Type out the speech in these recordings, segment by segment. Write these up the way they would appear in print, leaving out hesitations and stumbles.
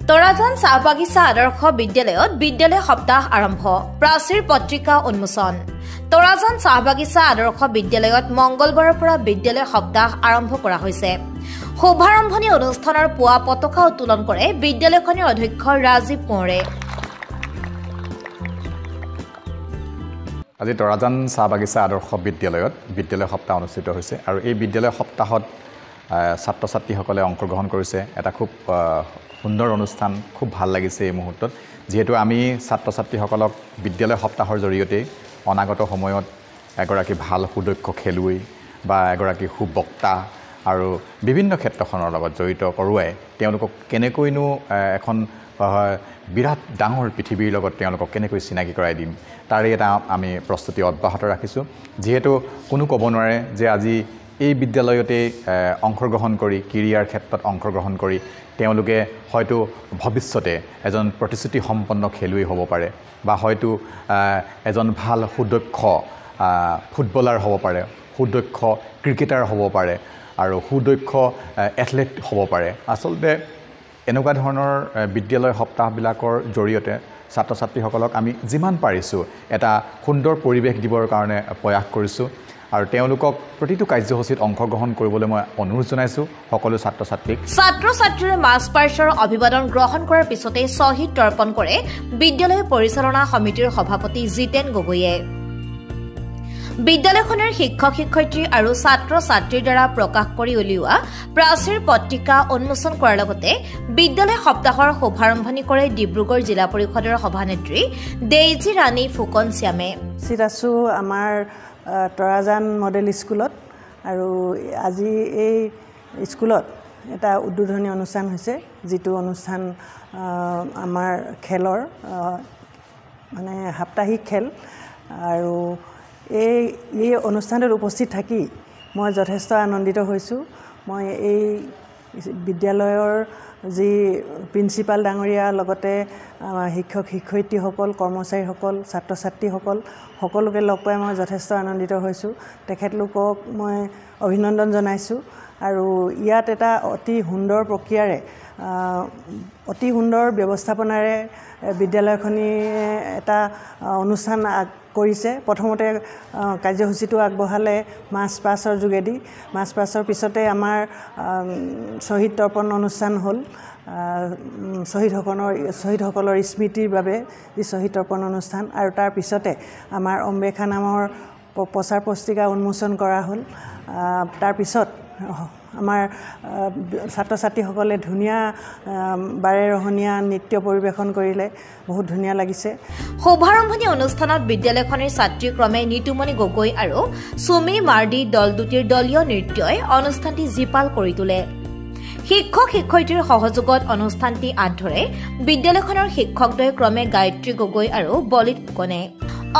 তৰাজান চাহবাগিচা আদৰ্শ বিদ্যালয়ত বিদ্যালয় সপ্তাহ আৰম্ভ প্ৰাচীৰ পত্ৰিকা উন্মোচন তৰাজান চাহবাগিচা আদৰ্শ বিদ্যালয়ত মঙ্গলবাৰৰ পৰা বিদ্যালয় সপ্তাহ আৰম্ভ কৰা হৈছে শুভাৰম্ভণি অনুষ্ঠানৰ পুৱা পতাকা উত্তোলন কৰে বিদ্যালয়খনৰ অধ্যক্ষ ৰাজীৱ কোঁৱৰে আজি তৰাজান চাহবাগিচা আদৰ্শ বিদ্যালয়ত বিদ্যালয় সপ্তাহ অনুষ্ঠিত হৈছে আৰু এই বিদ্যালয় সপ্তাহত ছাত্ৰ ছাত্ৰীসকলে অংশগ্ৰহণ কৰিছে এটা খুব সুন্দৰ অনুষ্ঠান খুব ভাল লাগিছে এই মুহূৰ্তত যেহেতু আমি ছাত্ৰ ছাত্ৰীসকলক বিদ্যালয় সপ্তাহৰ জৰিয়তে অনাগত সময়ত এগৰাকী ভাল সুদক্ষ খেলুৱৈ বা এগৰাকী সুবক্তা আৰু বিভিন্ন ক্ষেত্ৰখনৰ লগত জড়িত কৰোৱাই তেওঁলোকক কেনেকৈনো এখন বিৰাট ডাঙৰ পৃথিৱীৰ লগত তেওঁলোকক কেনেকৈ চিনাকি কৰাই দিম তাৰে এটা আমি প্ৰস্তুতি অব্যাহত ৰাখিছোঁ যেহেতু কোনো ক'ব নোৱাৰে যে আজি এই বিদ্যালয়তে অংশগ্ৰহণ কৰি কেৰিয়াৰ ক্ষেত্ৰত অংশগ্ৰহণ কৰি তেওঁলোকে হয়তো ভৱিষ্যতে এজন প্ৰতিশ্ৰুতি সম্পন্ন খেলুৱৈ হ'ব পাৰে বা হয়তো এজন ভাল সুদক্ষ ফুটবলাৰ হ'ব পাৰে সুদক্ষ ক্ৰিকেটাৰ হ'ব পাৰে আৰু সুদক্ষ এথলেট হ'ব পাৰে আচলতে এনেকুৱা ধৰণৰ বিদ্যালয় সপ্তাহবিলাকৰ জৰিয়তে ছাত্ৰ ছাত্ৰীসকলক আমি যিমান পাৰিছোঁ এটা সুন্দৰ পৰিৱেশ দিবৰ কাৰণে প্ৰয়াস কৰিছোঁ আৰু তেওঁলোকক প্ৰতিটো কাৰ্যসূচীত অংশগ্ৰহণ কৰিবলৈ মই অনুৰোধ জনাইছোঁ সকলো ছাত্ৰ ছাত্ৰীৰ মাৰ্চ পাষ্টৰ অভিবাদন গ্ৰহণ কৰাৰ পিছতে শ্বহীদ তৰ্পণ কৰে বিদ্যালয় পৰিচালনা সমিতিৰ সভাপতি জিতেন গগৈয়ে বিদ্যালয়খনৰ শিক্ষক শিক্ষয়িত্ৰী আৰু ছাত্ৰ ছাত্ৰীৰ দ্বাৰা প্ৰকাশ কৰি উলিওৱা প্ৰাচীৰ পত্ৰিকা উন্মোচন কৰাৰ লগতে বিদ্যালয় সপ্তাহৰ শুভাৰম্ভণি কৰে ডিব্ৰুগড় জিলা পৰিষদৰ সভানেত্ৰী দেইজী ৰাণী ফুকন শ্যামে চিৰাছু আমাৰ তৰাজান মডেল স্কুলত আৰু আজি এই স্কুলত এটা উদ্বোধনী অনুষ্ঠান হৈছে যিটো অনুষ্ঠান আমাৰ খেলৰ মানে সাপ্তাহিক খেল আৰু এই অনুষ্ঠানটোত উপস্থিত থাকি মই যথেষ্ট আনন্দিত হৈছোঁ মই এই বিদ্যালয়ৰ যি প্ৰিন্সিপাল ডাঙৰীয়া লগতে শিক্ষক শিক্ষয়িত্ৰীসকল কৰ্মচাৰীসকল ছাত্ৰ ছাত্ৰীসকল সকলোকে লগ পাই মই যথেষ্ট আনন্দিত হৈছোঁ তেখেতলোকক মই অভিনন্দন জনাইছোঁ আৰু ইয়াত এটা অতি সুন্দৰ প্ৰক্ৰিয়াৰে অতি সুন্দৰ ব্যৱস্থাপনাৰে বিদ্যালয়খনে এটা অনুষ্ঠান কৰিছে প্ৰথমতে কাৰ্যসূচীটো আগবঢ়ালে মাৰ্চ পাষ্টৰ যোগেদি মাৰ্চ পাষ্টৰ পিছতে আমাৰ শ্বহীদ তৰ্পণ অনুষ্ঠান হ'ল শ্বহীদসকলৰ স্মৃতিৰ বাবে যি শ্বহীদ তৰ্পণ অনুষ্ঠান আৰু তাৰ পিছতে আমাৰ অম্বেশা নামৰ প্ৰচাৰ পুস্তিকা উন্মোচন কৰা হ'ল তাৰ পিছত আমাৰ ছাত্ৰ ছাত্ৰীসকলে ধুনীয়া বাৰেৰহণীয়া নৃত্য পৰিৱেশন কৰিলে বহুত ধুনীয়া লাগিছে শুভাৰম্ভণি অনুষ্ঠানত বিদ্যালয়খনৰ ছাত্ৰী ক্ৰমে নিতুমণি গগৈ আৰু সুমি মাৰ্ডি দল দুটিৰ দলীয় নৃত্যই অনুষ্ঠানটি জীপাল কৰি তোলে শিক্ষক শিক্ষয়িত্ৰীৰ সহযোগত অনুষ্ঠানটি আঁত ধৰে বিদ্যালয়খনৰ শিক্ষকদ্বয় ক্ৰমে গায়ত্ৰী গগৈ আৰু বলিত ফুকনে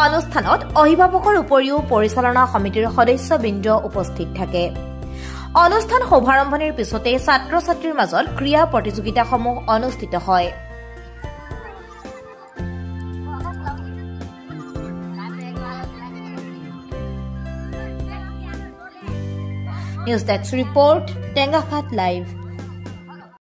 অনুষ্ঠানত অভিভাৱকৰ উপৰিও পৰিচালনা সমিতিৰ সদস্যবৃন্দ উপস্থিত থাকে অনুষ্ঠান শুভাৰম্ভণিৰ পিছতে ছাত্ৰ ছাত্ৰীৰ মাজত ক্ৰীড়া প্ৰতিযোগিতাসমূহ অনুষ্ঠিত হয় নিউজ ডেস্ক ৰিপৰ্ট টেঙ্গাখাত লাইভ